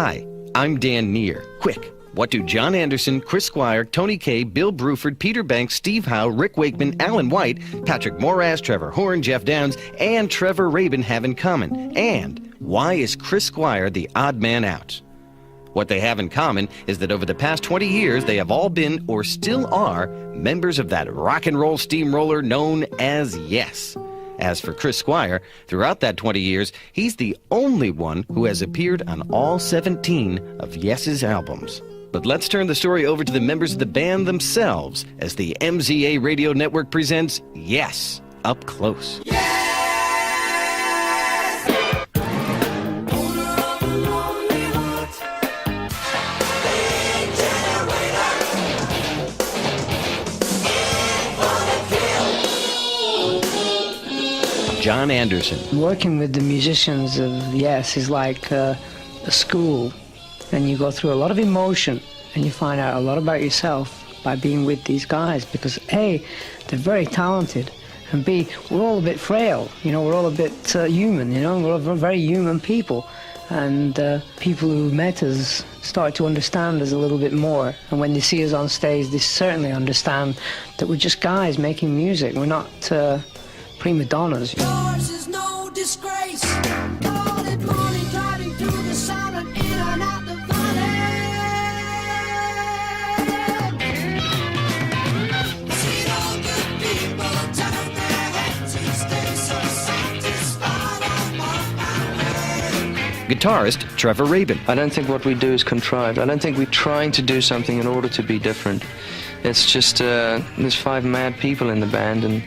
Hi, I'm Dan Neer. Quick, what do John Anderson, Chris Squire, Tony Kaye, Bill Bruford, Peter Banks, Steve Howe, Rick Wakeman, Alan White, Patrick Moraz, Trevor Horn, Jeff Downs, and Trevor Rabin have in common? And why is Chris Squire the odd man out? What they have in common is that over the past 20 years, they have all been, or still are, members of that rock and roll steamroller known as Yes. As for Chris Squire, throughout that 20 years, he's the only one who has appeared on all 17 of Yes's albums. But let's turn the story over to the members of the band themselves as the MZA Radio Network presents Yes, Up Close. John Anderson. Working with the musicians of Yes is like a school, and you go through a lot of emotion and you find out a lot about yourself by being with these guys, because A, they're very talented, and B, we're all a bit frail, we're all a bit human, we're all very human people, and people who met us start to understand us a little bit more, and when they see us on stage they certainly understand that we're just guys making music, we're not prima donnas. Yours is no disgrace. Call it money, driving through the sun and in and out the valley. See all good people turn their heads and stay so satisfied. I'm on my way. Guitarist Trevor Rabin. I don't think what we do is contrived. I don't think we're trying to do something in order to be different. It's just there's 5 mad people in the band, and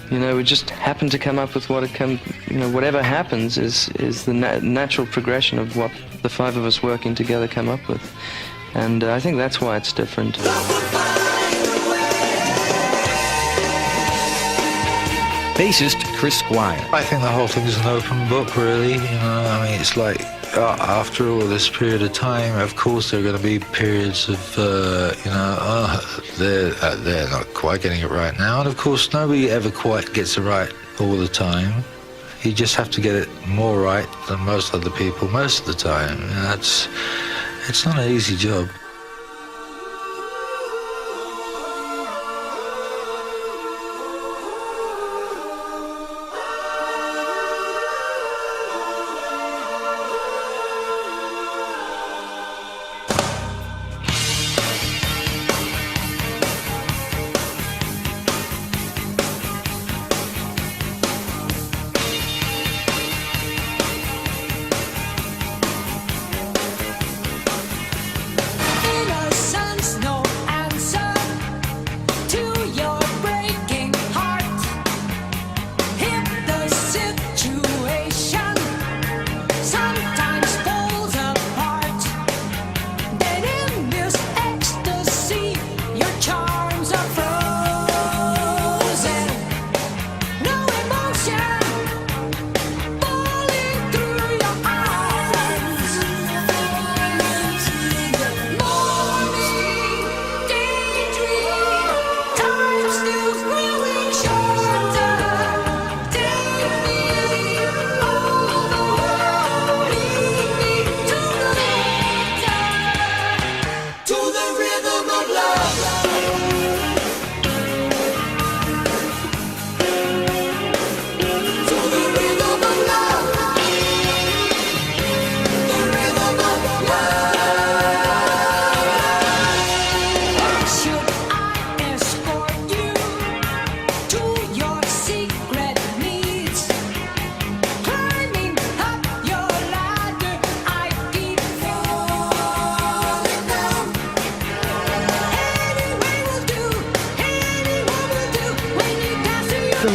we just happen to come up with whatever happens is the natural progression of what the 5 of us working together come up with. And I think that's why it's different. Bassist Chris Squire. I think the whole thing is an open book, really. It's like, after all this period of time, of course there are going to be periods of, they're not quite getting it right now. And of course, nobody ever quite gets it right all the time. You just have to get it more right than most other people most of the time. It's not an easy job.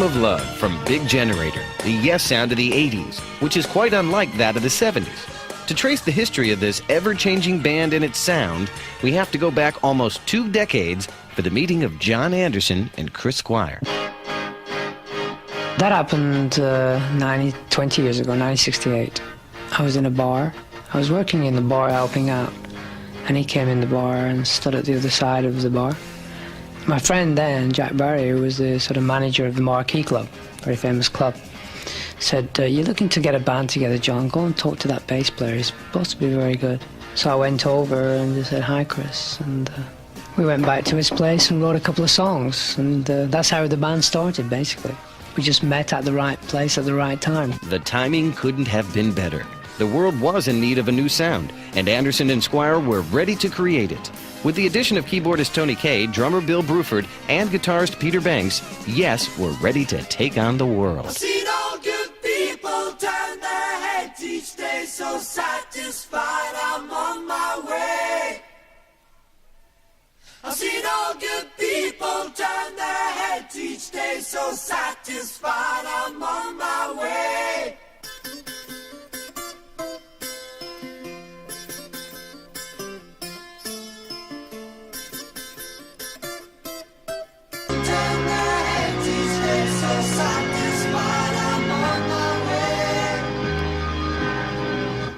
Of Love from Big Generator, the Yes sound of the 80s, which is quite unlike that of the 70s. To trace the history of this ever-changing band and its sound, we have to go back almost 2 decades for the meeting of John Anderson and Chris Squire. That happened 20 years ago, 1968. I was in a bar. I was working in the bar helping out, and he came in the bar and stood at the other side of the bar. My friend then, Jack Barry, who was the sort of manager of the Marquee Club, very famous club, said, "You're looking to get a band together, John. Go and talk to that bass player. He's supposed to be very good." So I went over and just said, "Hi, Chris." And we went back to his place and wrote a couple of songs. And that's how the band started, basically. We just met at the right place at the right time. The timing couldn't have been better. The world was in need of a new sound, and Anderson and Squire were ready to create it. With the addition of keyboardist Tony Kaye, drummer Bill Bruford, and guitarist Peter Banks, Yes were ready to take on the world. I've seen all good people turn their heads each day, so satisfied I'm on my way. I've seen all good people turn their heads each day, so satisfied I'm on my way. Turn their heads each day, so satisfied I'm on my way.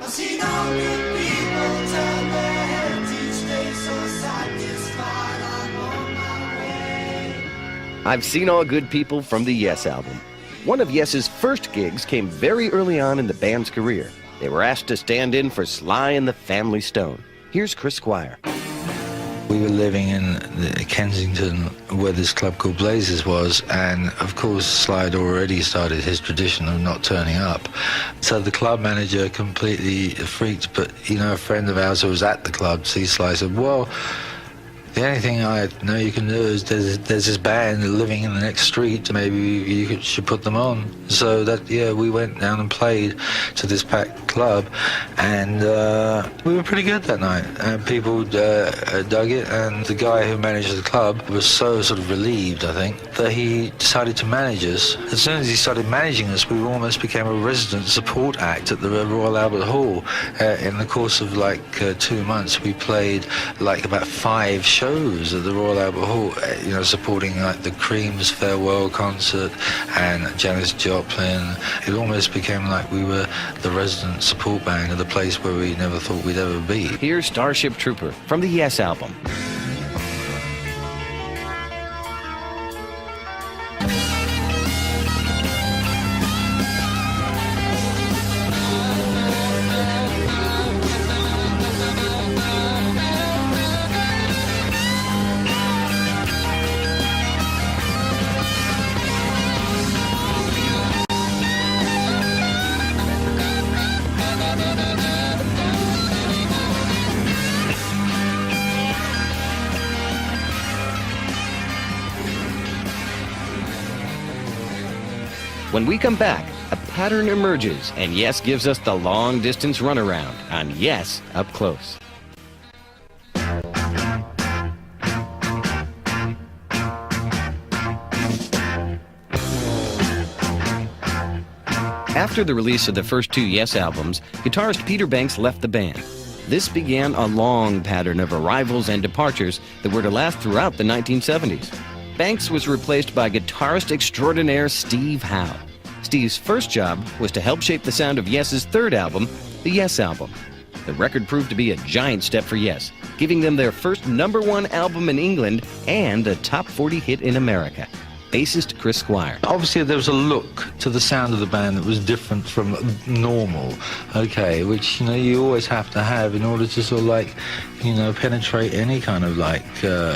I've seen all good people turn their heads each day, so satisfied I'm on my way. I've seen all good people from the Yes album. One of Yes's first gigs came very early on in the band's career. They were asked to stand in for Sly and the Family Stone. Here's Chris Squire. We were living in Kensington, where this club called Blazes was, and of course Sly had already started his tradition of not turning up. So the club manager completely freaked, but a friend of ours who was at the club, see Sly, said, "Well, the only thing I know you can do is there's this band living in the next street, maybe you should put them on." So we went down and played to this packed club, and we were pretty good that night, and people dug it, and the guy who managed the club was so sort of relieved, I think, that he decided to manage us. As soon as he started managing us, we almost became a resident support act at the Royal Albert Hall. In the course of 2 months, we played about 5 shows at the Royal Albert Hall, supporting the Cream's farewell concert and Janis Joplin. It almost became like we were the resident support band of the place where we never thought we'd ever be. Here's Starship Trooper from the Yes album. When we come back, a pattern emerges, and Yes gives us the long-distance runaround on Yes Up Close. After the release of the first 2 Yes albums, guitarist Peter Banks left the band. This began a long pattern of arrivals and departures that were to last throughout the 1970s. Banks was replaced by guitarist extraordinaire Steve Howe. Steve's first job was to help shape the sound of Yes's third album, the Yes album. The record proved to be a giant step for Yes, giving them their first #1 album in England and a top 40 hit in America. Bassist Chris Squire. Obviously, there was a look to the sound of the band that was different from normal, which, you always have to have in order to sort of penetrate any kind of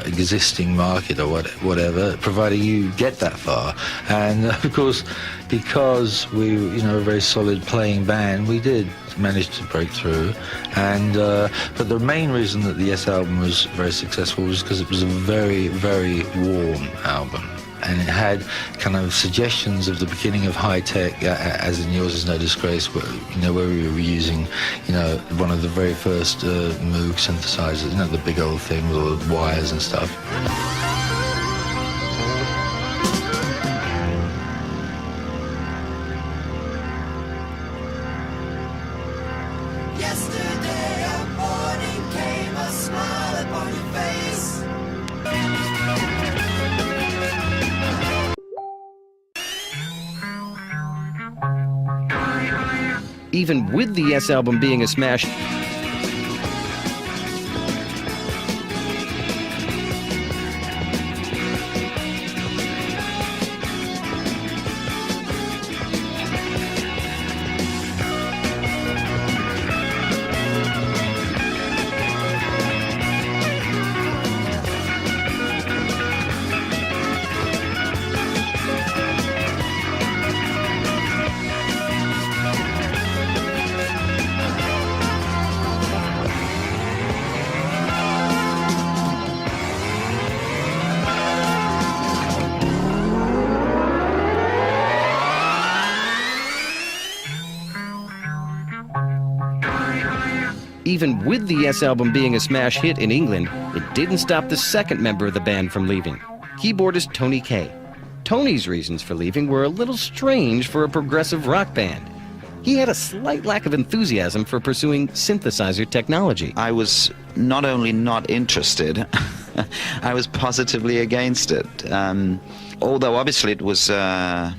existing market or whatever, provided you get that far. And of course, because we were a very solid playing band, we did manage to break through. And but the main reason that the Yes album was very successful was because it was a very, very warm album. And it had kind of suggestions of the beginning of high tech, as in Yours Is No Disgrace, where we were using, one of the very first Moog synthesizers, the big old thing with all the wires and stuff. Yesterday a morning came, a smile upon your face. Even with the Yes album being a smash, Even with the Yes album being a smash hit in England, it didn't stop the second member of the band from leaving, keyboardist Tony Kaye. Tony's reasons for leaving were a little strange for a progressive rock band. He had a slight lack of enthusiasm for pursuing synthesizer technology. I was not only not interested, I was positively against it. Although obviously it was hard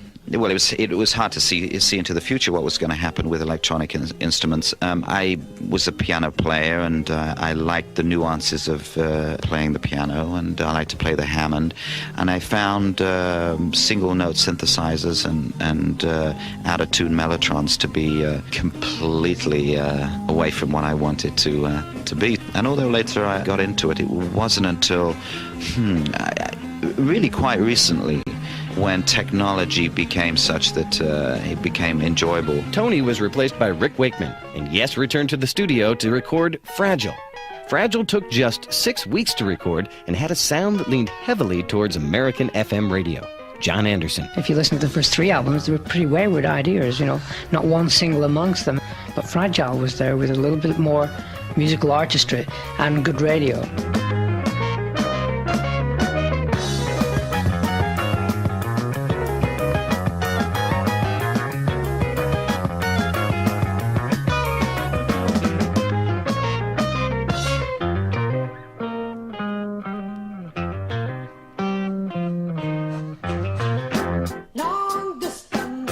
to see into the future what was going to happen with electronic instruments. I was a piano player, and I liked the nuances of playing the piano, and I liked to play the Hammond. And I found single-note synthesizers and out-of-tune mellotrons to be completely away from what I wanted to be. And although later I got into it, it wasn't until really quite recently when technology became such that it became enjoyable. Tony was replaced by Rick Wakeman, and Yes returned to the studio to record Fragile. Fragile took just 6 weeks to record and had a sound that leaned heavily towards American FM radio. John Anderson. If you listen to the first 3 albums, they were pretty wayward ideas, not one single amongst them. But Fragile was there with a little bit more musical artistry and good radio. Long distance,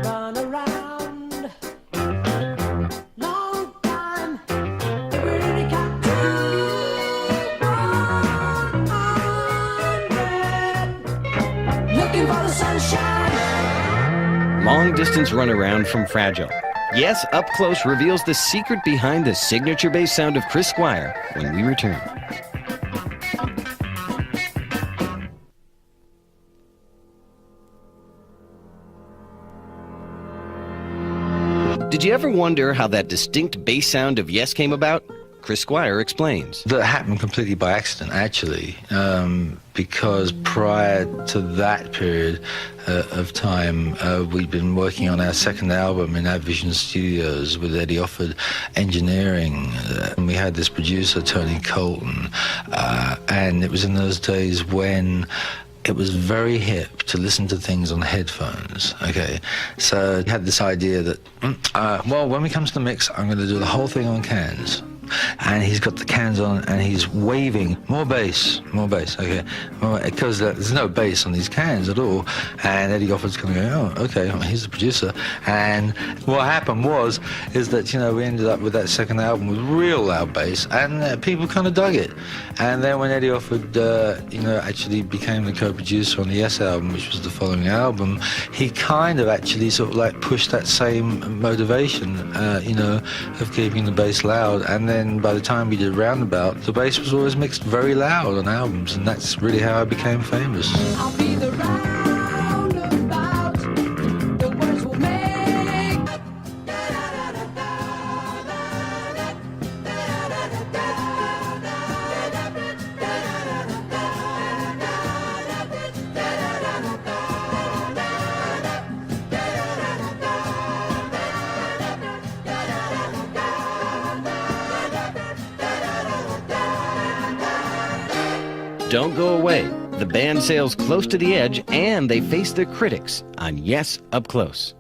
run around. Long time, it really got to 100. Looking for the sunshine. Long distance runaround from Fragile. Yes, Up Close reveals the secret behind the signature bass sound of Chris Squire when we return. Did you ever wonder how that distinct bass sound of Yes came about? Chris Squire explains. That happened completely by accident, actually, because prior to that period of time, we'd been working on our second album in Vision Studios with Eddie Offord engineering. And we had this producer, Tony Colton, and it was in those days when it was very hip to listen to things on headphones, okay? So I had this idea that, when we come to the mix, I'm going to do the whole thing on cans. And he's got the cans on and he's waving, more bass, okay? Because there's no bass on these cans at all. And Eddie Offord's kind of going, oh, okay, well, he's the producer. And what happened is that, we ended up with that second album with real loud bass, and people kind of dug it. And then when Eddie Offord, actually became the co-producer on the Yes album, which was the following album, he kind of actually sort of like pushed that same motivation, of keeping the bass loud. And then by the time we did Roundabout, the bass was always mixed very loud on albums, and that's really how I became famous. I'll be the roundabout. The words will make. Don't go away. The band sails close to the edge, and they face their critics on Yes, Up Close.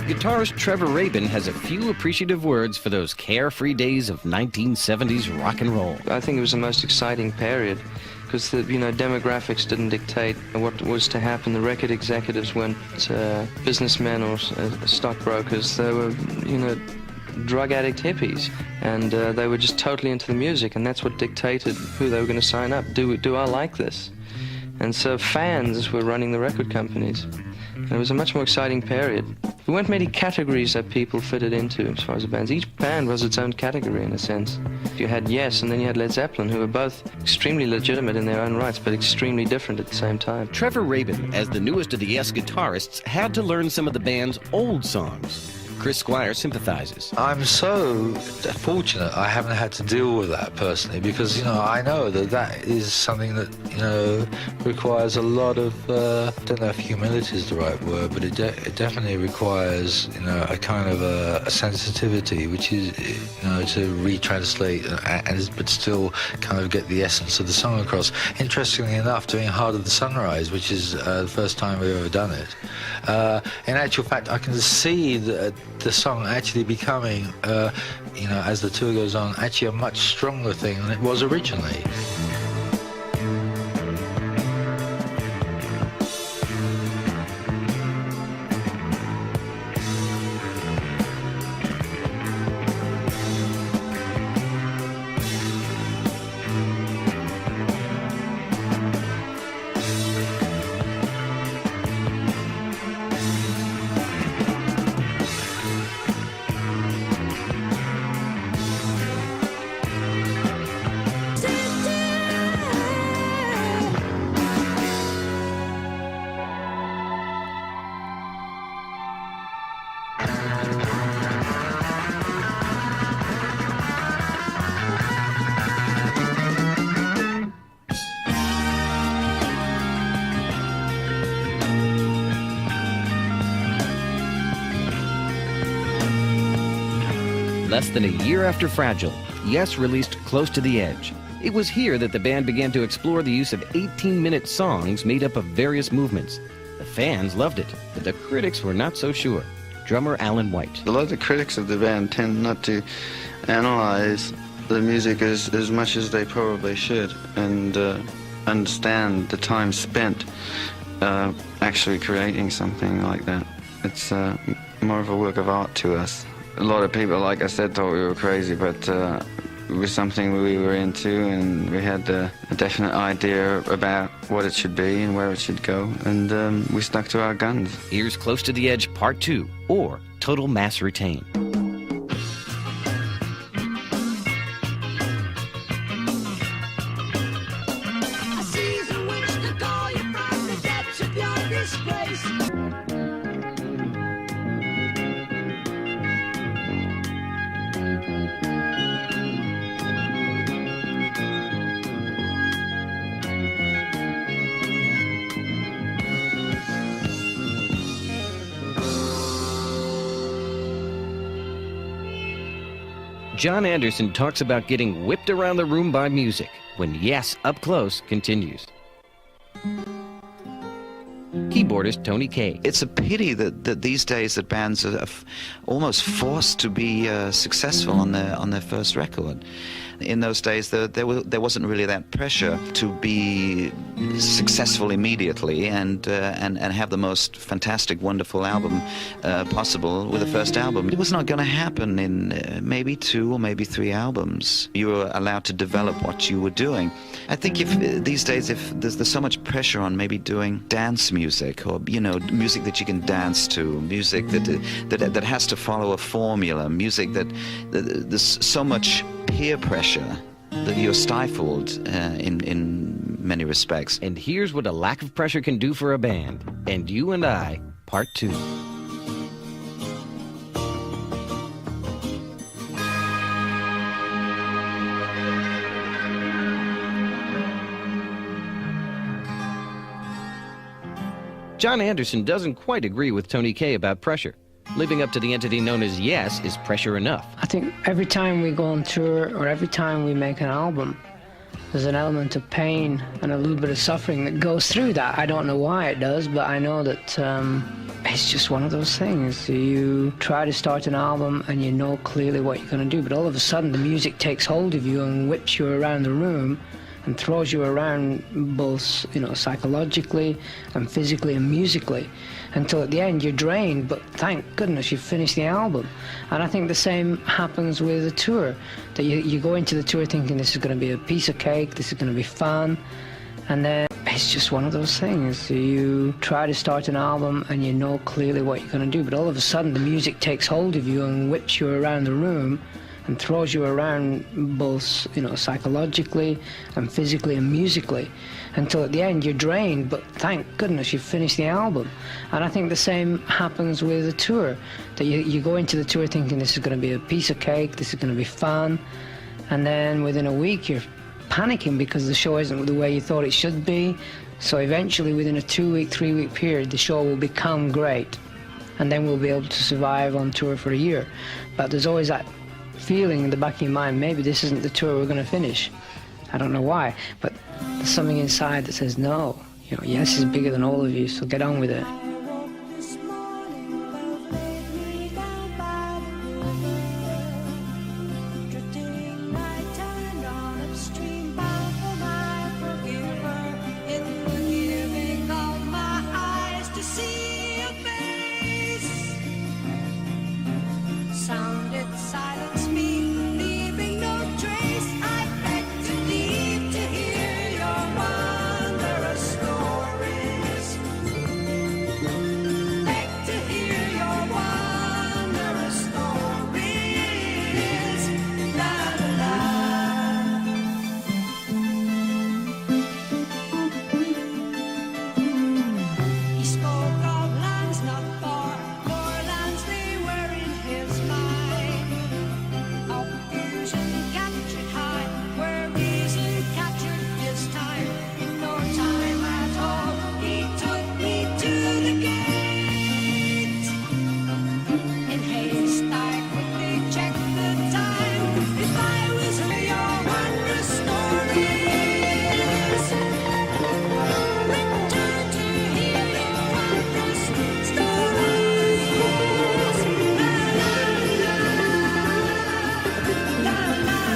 Guitarist Trevor Rabin has a few appreciative words for those carefree days of 1970s rock and roll. I think it was the most exciting period because the demographics didn't dictate what was to happen. The record executives weren't businessmen or stockbrokers. They were, drug addict hippies, and they were just totally into the music, and that's what dictated who they were going to sign up. Do I like this? And so fans were running the record companies. And it was a much more exciting period. There weren't many categories that people fitted into as far as the bands. Each band was its own category in a sense. You had Yes, and then you had Led Zeppelin, who were both extremely legitimate in their own rights, but extremely different at the same time. Trevor Rabin, as the newest of the Yes guitarists, had to learn some of the band's old songs. Chris Squire sympathizes. I'm so fortunate I haven't had to deal with that personally, because, I know that is something that, requires a lot of, I don't know if humility is the right word, but it definitely requires, a kind of a sensitivity, which is, to retranslate but still kind of get the essence of the song across. Interestingly enough, doing Heart of the Sunrise, which is the first time we've ever done it, in actual fact, I can see the song actually becoming, as the tour goes on, actually a much stronger thing than it was originally. Less than a year after Fragile, Yes released Close to the Edge. It was here that the band began to explore the use of 18-minute songs made up of various movements. The fans loved it, but the critics were not so sure. Drummer Alan White. A lot of the critics of the band tend not to analyze the music as much as they probably should, and understand the time spent actually creating something like that. It's more of a work of art to us. A lot of people, like I said, thought we were crazy, but it was something we were into, and we had a definite idea about what it should be and where it should go, and we stuck to our guns. Here's Close to the Edge Part 2, or Total Mass Retain. A season which to call you from the depths of your disgrace. John Anderson talks about getting whipped around the room by music when Yes Up Close continues. Keyboardist Tony Kaye. It's a pity that these days that bands are almost forced to be successful on their first record. In those days, there wasn't really that pressure to be successful immediately and have the most fantastic, wonderful album possible with the first album. It was not going to happen in maybe 2 or maybe 3 albums. You were allowed to develop what you were doing. I think these days, if there's so much pressure on maybe doing dance music, or music that you can dance to, music that has to follow a formula, music that there's so much peer pressure that you're stifled in many respects. And here's what a lack of pressure can do for a band. And You and I, Part 2. John Anderson doesn't quite agree with Tony Kaye about pressure. Living up to the entity known as Yes is pressure enough. I think every time we go on tour or every time we make an album, there's an element of pain and a little bit of suffering that goes through that. I don't know why it does, but I know that it's just one of those things. You try to start an album and you know clearly what you're going to do, but all of a sudden the music takes hold of you and whips you around the room and throws you around both, psychologically and physically and musically, until at the end you're drained, but thank goodness you've finished the album. And I think the same happens with a tour, that you go into the tour thinking this is going to be a piece of cake, this is going to be fun, and then it's just one of those things. You try to start an album and you know clearly what you're going to do, but all of a sudden the music takes hold of you and whips you around the room and throws you around both, psychologically and physically and musically, until at the end you're drained, but thank goodness you've finished the album. And I think the same happens with a tour, that you go into the tour thinking this is going to be a piece of cake, this is going to be fun, and then within a week you're panicking because the show isn't the way you thought it should be. So eventually, within a 2-week, 3-week period, the show will become great, and then we'll be able to survive on tour for a year. But there's always that feeling in the back of your mind, maybe this isn't the tour we're going to finish. I don't know why, but there's something inside that says, no, Yes is bigger than all of you, so get on with it. This morning, love laid me down by the river. Drifting night turned on upstream, bound for my forgiver. In the giving of my eyes to see a face, sounded silence me, leaving no trace. I beg to leave to hear your wondrous stories. Beg to hear your wondrous stories. La la la. He spoke of lands not far, nor lands they were in his mind. Of fusion captured high, where reason captured his time. In no time at all, he took me to the gate. In haste, I quickly checked the time. If I was your wondrous stories, return to hear your wondrous stories. La la la, la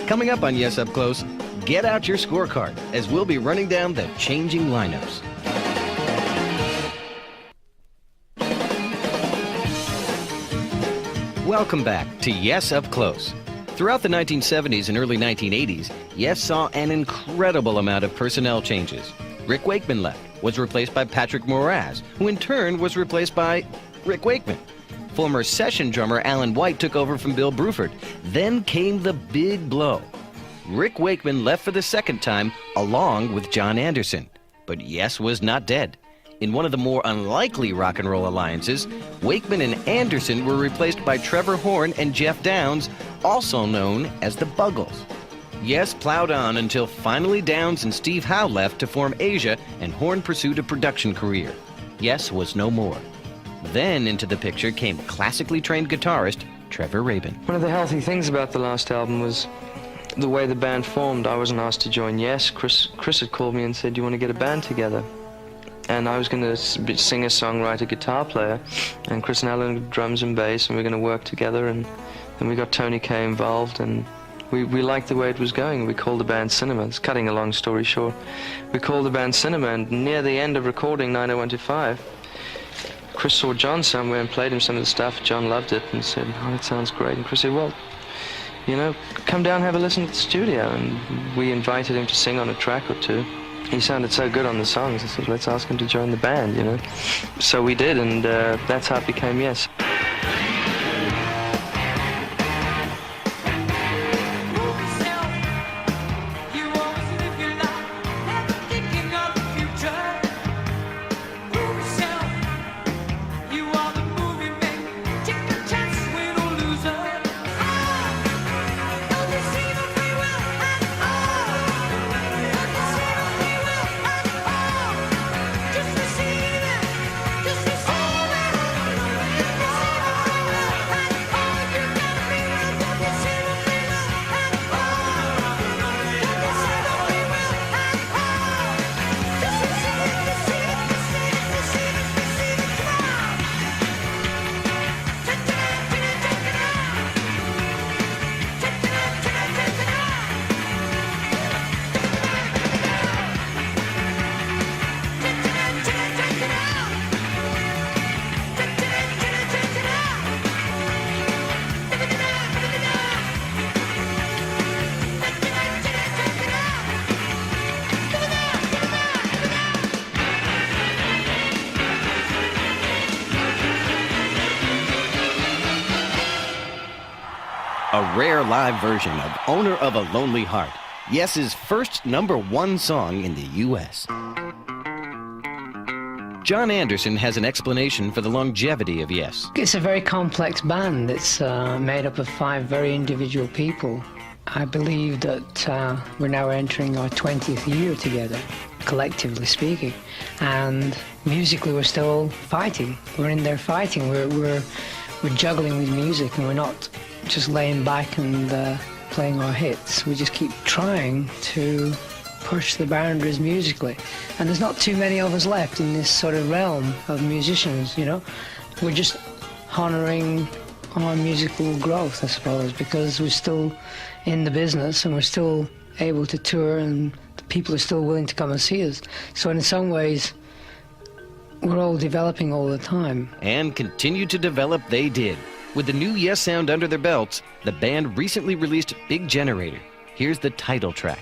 Coming up on Yes Up Close, get out your scorecard as we'll be running down the changing lineups. Welcome back to Yes Up Close. Throughout the 1970s and early 1980s, Yes saw an incredible amount of personnel changes. Rick Wakeman left, was replaced by Patrick Moraz, who in turn was replaced by Rick Wakeman. Former session drummer Alan White took over from Bill Bruford. Then came the big blow. Rick Wakeman left for the second time, along with John Anderson. But Yes was not dead. In one of the more unlikely rock and roll alliances, Wakeman and Anderson were replaced by Trevor Horn and Jeff Downes, also known as the Buggles. Yes plowed on until finally Downes and Steve Howe left to form Asia, and Horn pursued a production career. Yes was no more. Then into the picture came classically trained guitarist Trevor Rabin. One of the healthy things about the last album was the way the band formed. I wasn't asked to join Yes. Chris had called me and said, "Do you want to get a band together?" And I was going to sing a songwriter, guitar player, and Chris and Alan drums and bass, and we were going to work together. And then we got Tony Kaye involved, and we liked the way it was going. We called the band Cinema. It's cutting a long story short. We called the band Cinema, and near the end of recording 90125, Chris saw John somewhere and played him some of the stuff. John loved it and said, "Oh, that sounds great." And Chris said, "Well, come down and have a listen to the studio." And we invited him to sing on a track or two. He sounded so good on the songs. I said, "Let's ask him to join the band," So we did, and that's how it became Yes. Just receive it. rare live version of Owner of a Lonely Heart, Yes's first #1 song in the U.S. John Anderson has an explanation for the longevity of Yes. It's a very complex band. It's made up of 5 very individual people. I believe that we're now entering our 20th year together, collectively speaking, and musically we're still fighting. We're in there fighting. We're juggling with music, and we're not just laying back and playing our hits. We just keep trying to push the boundaries musically, and there's not too many of us left in this sort of realm of musicians, you know. We're just honouring our musical growth, I suppose, because we're still in the business and we're still able to tour, and the people are still willing to come and see us. So in some ways, we're all developing all the time. And continue to develop they did. With the new Yes sound under their belts, the band recently released Big Generator. Here's the title track.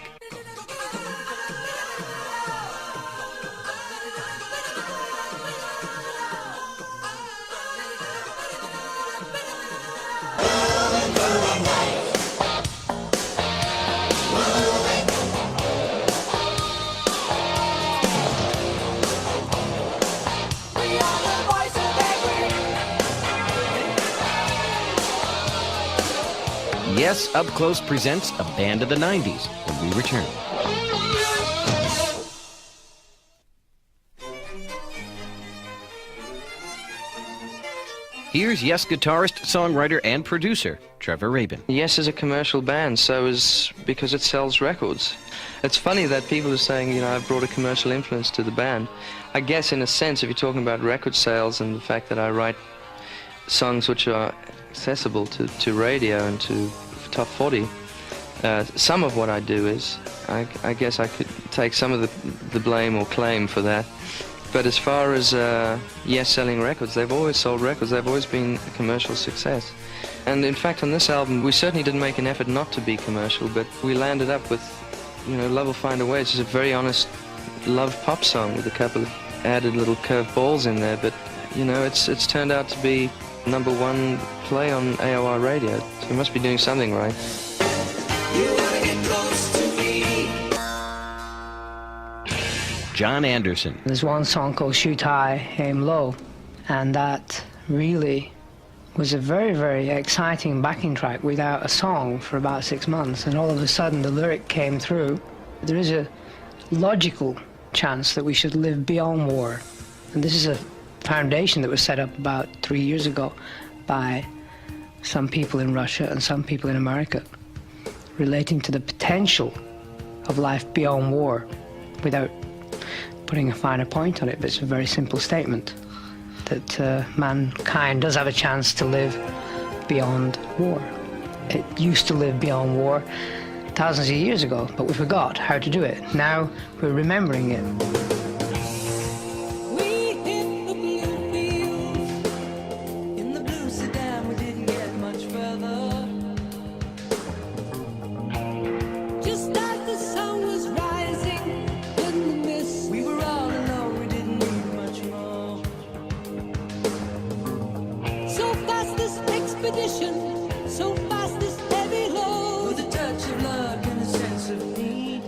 Yes Up Close presents a band of the 90s when we return. Here's Yes guitarist, songwriter, and producer, Trevor Rabin. Yes is a commercial band, so is because it sells records. It's funny that people are saying, you know, I've brought a commercial influence to the band. I guess in a sense, if you're talking about record sales and the fact that I write songs which are accessible to radio and to top 40, some of what I do is, I guess I could take some of the blame or claim for that. But as far as Yes selling records, they've always sold records. They've always been a commercial success. And in fact, on this album, we certainly didn't make an effort not to be commercial, but we landed up with, you know, Love Will Find a Way. It's just a very honest love pop song with a couple of added little curved balls in there. But, you know, it's turned out to be #1 play on AOR radio. So we must be doing something right. You wanna get close to me. John Anderson. There's one song called Shoot High, Aim Low, and that really was a very, very exciting backing track without a song for about 6 months, and all of a sudden the lyric came through. There is a logical chance that we should live beyond war, and this is a foundation that was set up about 3 years ago by some people in Russia and some people in America, relating to the potential of life beyond war, without putting a finer point on it, but it's a very simple statement that mankind does have a chance to live beyond war. It used to live beyond war thousands of years ago, but we forgot how to do it. Now we're remembering it. We hit the blue fields. In the blue sedan, we didn't get much further. Just as the sun was rising in the mist, we were all alone, we didn't need much more. So fast this expedition, so fast this heavy load, with a touch of luck and a sense of need.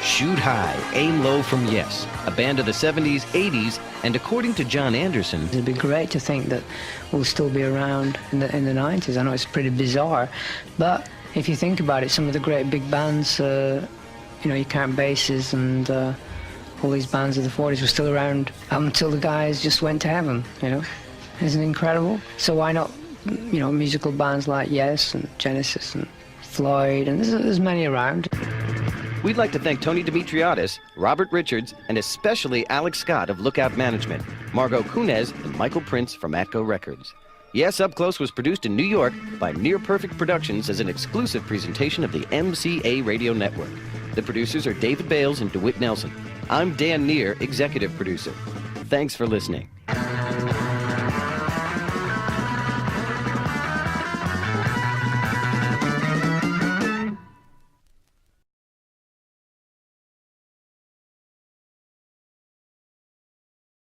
Shoot High, Aim Low from Yes, a band of the 70s, 80s, and according to John Anderson, It'd be great to think that we'll still be around in the 90s. I know it's pretty bizarre, but if you think about it, some of the great big bands, you know, you count Bases and all these bands of the 40s were still around until the guys just went to heaven, you know. Isn't it incredible? So why not, you know, musical bands like Yes and Genesis and Floyd, and there's many around. we'd like to thank Tony Dimitriadis, Robert Richards, and especially Alex Scott of Lookout Management, Margot Kunez, and Michael Prince from Atco Records. Yes, Up Close was produced in New York by Near Perfect Productions as an exclusive presentation of the MCA Radio Network. The producers are David Bales and DeWitt Nelson. I'm Dan Neer, executive producer. Thanks for listening.